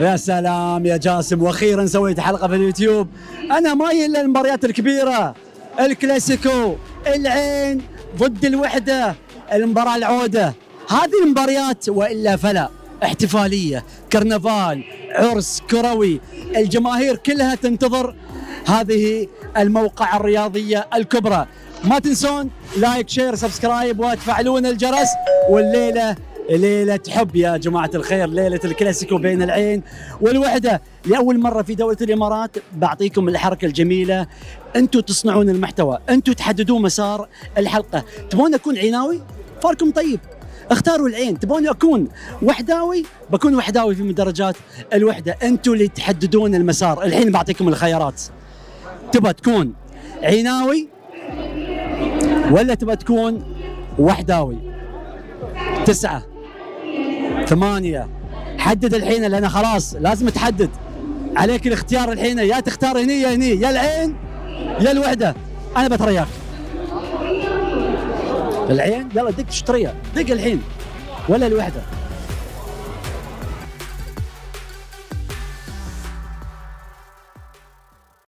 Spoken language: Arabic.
يا سلام يا جاسم، واخيرا سويت حلقه في اليوتيوب. انا ما هي الا المباريات الكبيره، الكلاسيكو، العين ضد الوحده، المباراه العوده، هذه المباريات والا فلا. احتفاليه، كرنفال، عرس كروي، الجماهير كلها تنتظر هذه الموقع الرياضيه الكبرى. ما تنسون لايك شير سبسكرايب وتفعلون الجرس. والليله ليلة حب يا جماعة الخير، ليلة الكلاسيكو بين العين والوحدة. لأول مرة في دولة الإمارات بعطيكم الحركة الجميلة، أنتوا تصنعون المحتوى، أنتوا تحددون مسار الحلقة. تبون أكون عيناوي؟ فاركم طيب، اختاروا العين. تبون أكون وحداوي؟ بكون وحداوي في مدرجات الوحدة. أنتوا اللي تحددون المسار. الحين بعطيكم الخيارات، تبى تكون عيناوي ولا تبى تكون وحداوي؟ 9 8 حدد الحين، لأن خلاص لازم تحدد. عليك الاختيار الحين، يا تختار هني يا هني، يا العين يا الوحدة. أنا بترياك العين، يلا دق تشتريها، دق الحين، ولا الوحدة.